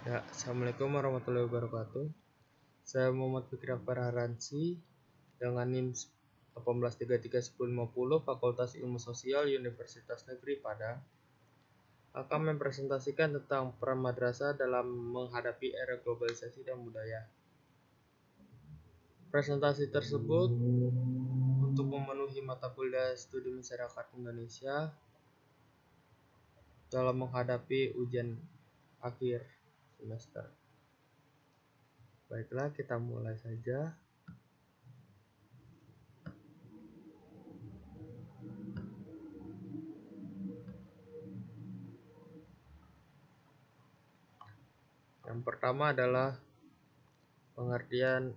Ya, Assalamualaikum warahmatullahi wabarakatuh. Saya Muhammad Fikri Akbar Haransi dengan NIM 18331050 Fakultas Ilmu Sosial Universitas Negeri Padang akan mempresentasikan tentang peran madrasah dalam menghadapi era globalisasi dan budaya. Presentasi tersebut untuk memenuhi mata kuliah studi masyarakat Indonesia dalam menghadapi ujian akhir semester. Baiklah, kita mulai saja. Yang pertama adalah pengertian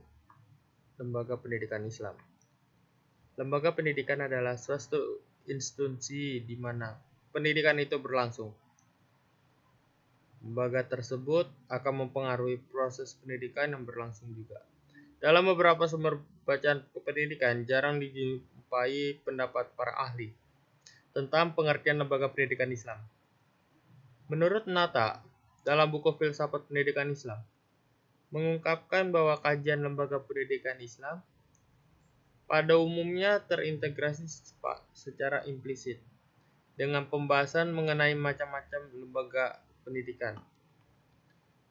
lembaga pendidikan Islam. Lembaga pendidikan adalah suatu institusi di mana pendidikan itu berlangsung. Lembaga tersebut akan mempengaruhi proses pendidikan yang berlangsung juga. Dalam beberapa sumber bacaan pendidikan jarang dijumpai pendapat para ahli tentang pengertian lembaga pendidikan Islam. Menurut Nata, dalam buku Filsafat Pendidikan Islam, mengungkapkan bahwa kajian lembaga pendidikan Islam pada umumnya terintegrasi secara implisit dengan pembahasan mengenai macam-macam lembaga pendidikan.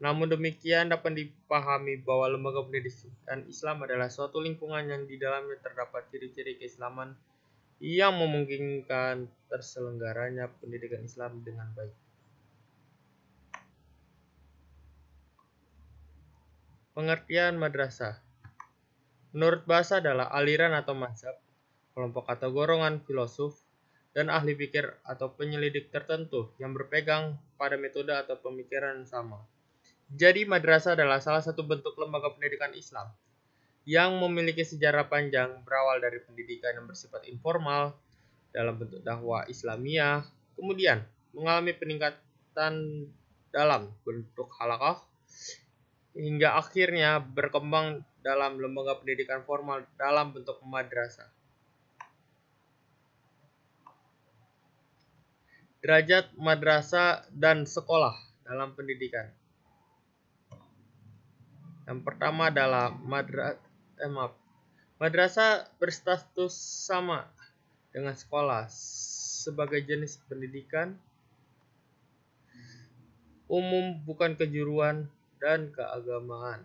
Namun demikian dapat dipahami bahwa lembaga pendidikan Islam adalah suatu lingkungan yang di dalamnya terdapat ciri-ciri keislaman yang memungkinkan terselenggaranya pendidikan Islam dengan baik. Pengertian madrasah. Menurut bahasa adalah aliran atau mazhab, kelompok atau golongan filosof, dan ahli pikir atau penyelidik tertentu yang berpegang pada metode atau pemikiran yang sama. Jadi madrasah adalah salah satu bentuk lembaga pendidikan Islam yang memiliki sejarah panjang berawal dari pendidikan yang bersifat informal dalam bentuk dakwah Islamiyah, kemudian mengalami peningkatan dalam bentuk halaqah, hingga akhirnya berkembang dalam lembaga pendidikan formal dalam bentuk madrasah. Derajat madrasah dan sekolah dalam pendidikan. Yang pertama adalah madrasah berstatus sama dengan sekolah sebagai jenis pendidikan umum, bukan kejuruan dan keagamaan.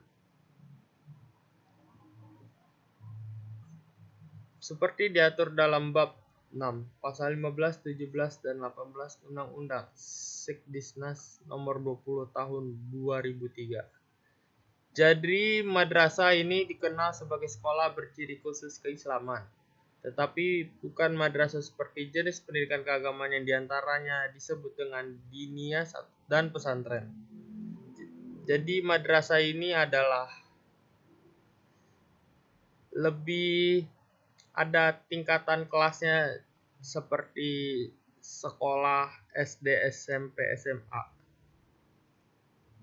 Seperti diatur dalam bab 6, pasal 15, 17, dan 18 Undang-Undang Sekdisnas nomor 20 tahun 2003. Jadi madrasah ini dikenal sebagai sekolah berciri khusus keislaman, tetapi bukan madrasah seperti jenis pendidikan keagamaan yang diantaranya disebut dengan diniyah dan pesantren. Jadi madrasah ini adalah lebih ada tingkatan kelasnya seperti sekolah SD, SMP, SMA.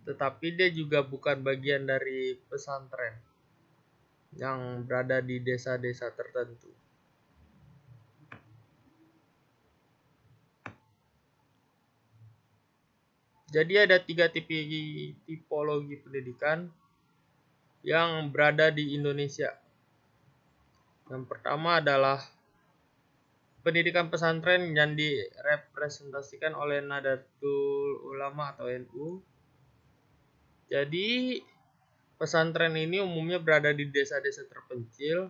Tetapi dia juga bukan bagian dari pesantren yang berada di desa-desa tertentu. Jadi ada 3 tipologi pendidikan yang berada di Indonesia. Yang pertama adalah pendidikan pesantren yang direpresentasikan oleh Nahdlatul Ulama atau NU. Jadi pesantren ini umumnya berada di desa-desa terpencil.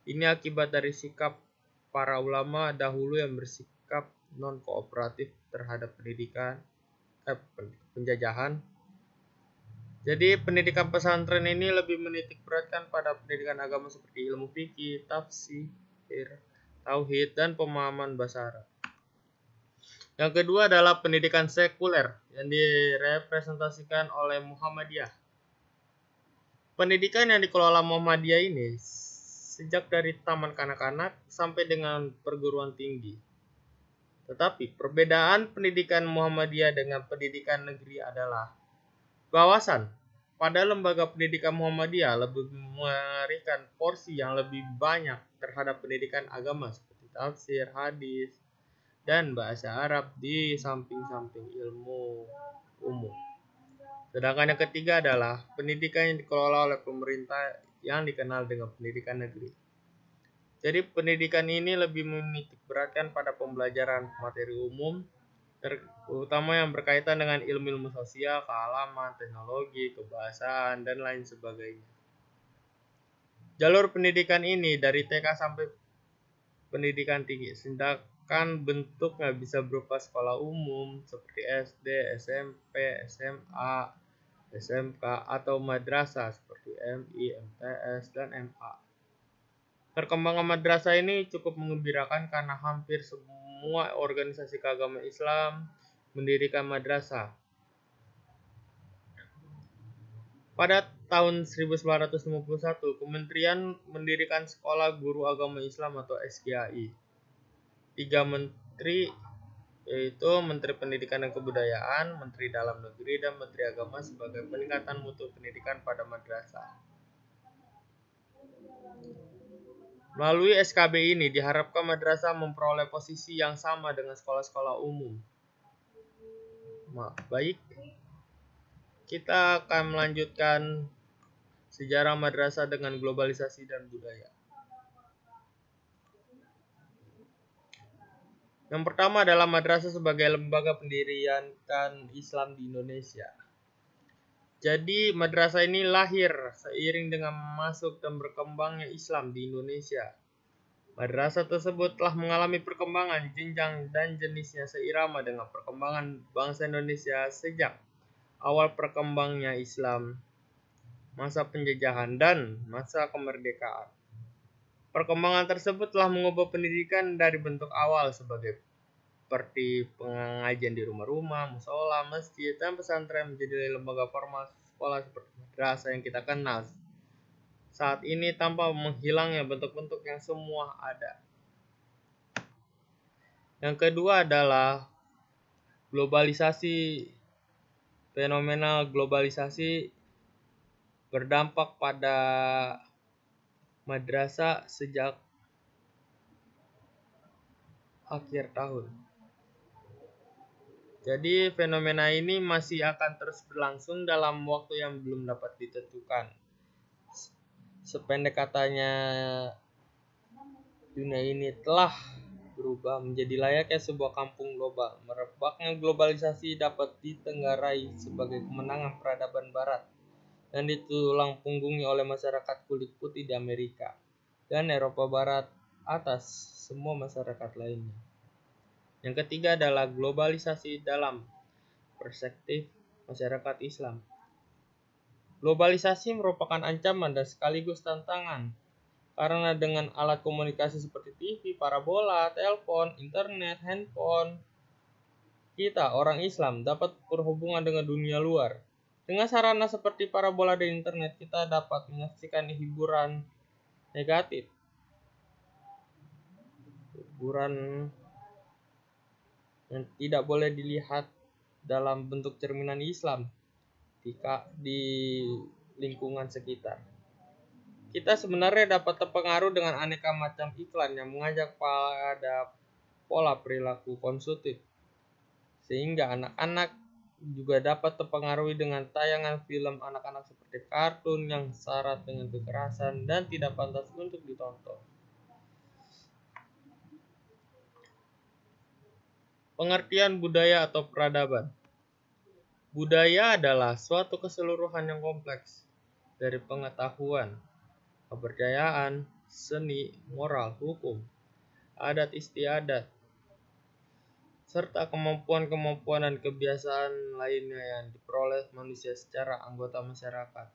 Ini akibat dari sikap para ulama dahulu yang bersikap non-kooperatif terhadap penjajahan. Jadi pendidikan pesantren ini lebih menitik beratkan pada pendidikan agama seperti ilmu fikih, tafsir, tauhid, dan pemahaman bahasa Arab. Yang kedua adalah pendidikan sekuler yang direpresentasikan oleh Muhammadiyah. Pendidikan yang dikelola Muhammadiyah ini sejak dari taman kanak-kanak sampai dengan perguruan tinggi. Tetapi perbedaan pendidikan Muhammadiyah dengan pendidikan negeri adalah bahwasan pada lembaga pendidikan Muhammadiyah lebih memberikan porsi yang lebih banyak terhadap pendidikan agama seperti tafsir, hadis, dan bahasa Arab di samping-samping ilmu umum. Sedangkan yang ketiga adalah pendidikan yang dikelola oleh pemerintah yang dikenal dengan pendidikan negeri. Jadi pendidikan ini lebih menitik beratkan pada pembelajaran materi umum, terutama yang berkaitan dengan ilmu-ilmu sosial, kealaman, teknologi, kebahasaan, dan lain sebagainya. Jalur pendidikan ini dari TK sampai pendidikan tinggi, sedangkan bentuknya bisa berupa sekolah umum seperti SD, SMP, SMA, SMK, atau madrasah seperti MI, MTS, dan MA. Perkembangan madrasah ini cukup mengembirakan karena hampir semua organisasi keagamaan Islam mendirikan madrasah. Pada tahun 1951, Kementerian mendirikan Sekolah Guru Agama Islam atau SGAI. 3 menteri yaitu Menteri Pendidikan dan Kebudayaan, Menteri Dalam Negeri, dan Menteri Agama sebagai peningkatan mutu pendidikan pada madrasah. Melalui SKB ini diharapkan madrasah memperoleh posisi yang sama dengan sekolah-sekolah umum. Baik, kita akan melanjutkan sejarah madrasah dengan globalisasi dan budaya. Yang pertama adalah madrasah sebagai lembaga pendirian Islam di Indonesia. Jadi madrasah ini lahir seiring dengan masuk dan berkembangnya Islam di Indonesia. Madrasah tersebut telah mengalami perkembangan jenjang dan jenisnya seirama dengan perkembangan bangsa Indonesia sejak awal perkembangnya Islam, masa penjajahan, dan masa kemerdekaan. Perkembangan tersebut telah mengubah pendidikan dari bentuk awal seperti pengajian di rumah-rumah, musola, masjid, dan pesantren menjadi lembaga formal sekolah seperti madrasah yang kita kenal saat ini tanpa menghilangnya bentuk-bentuk yang semua ada. Yang kedua adalah globalisasi. Fenomena globalisasi berdampak pada madrasah sejak akhir tahun. Jadi fenomena ini masih akan terus berlangsung dalam waktu yang belum dapat ditentukan. Sependek katanya, dunia ini telah berubah menjadi layaknya sebuah kampung global. Merebaknya globalisasi dapat ditenggarai sebagai kemenangan peradaban barat dan ditulang punggungi oleh masyarakat kulit putih di Amerika dan Eropa Barat atas semua masyarakat lainnya. Yang ketiga adalah globalisasi dalam perspektif masyarakat Islam. Globalisasi merupakan ancaman dan sekaligus tantangan karena dengan alat komunikasi seperti TV, parabola, telepon, internet, handphone, kita orang Islam dapat berhubungan dengan dunia luar. Dengan sarana seperti parabola dan internet, kita dapat menyaksikan hiburan negatif, hiburan yang tidak boleh dilihat dalam bentuk cerminan Islam di lingkungan sekitar. Kita sebenarnya dapat terpengaruh dengan aneka macam iklan yang mengajak pada pola perilaku konsumtif, sehingga anak-anak juga dapat terpengaruhi dengan tayangan film anak-anak seperti kartun yang syarat dengan kekerasan dan tidak pantas untuk ditonton. Pengertian budaya atau peradaban. Budaya adalah suatu keseluruhan yang kompleks dari pengetahuan, kepercayaan, seni, moral, hukum, adat istiadat, serta kemampuan-kemampuan dan kebiasaan lainnya yang diperoleh manusia secara anggota masyarakat.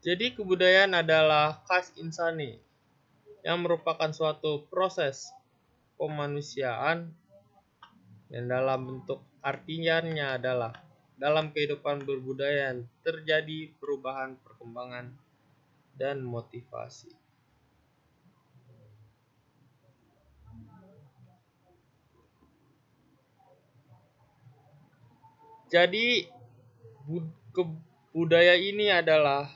Jadi kebudayaan adalah khas insani yang merupakan suatu proses kemanusiaan yang dalam bentuk artinya adalah dalam kehidupan berbudaya yang terjadi perubahan, perkembangan, dan motivasi. Jadi budaya ini adalah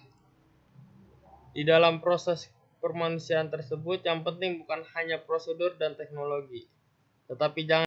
di dalam proses permanusiaan tersebut yang penting bukan hanya prosedur dan teknologi, tetapi jangan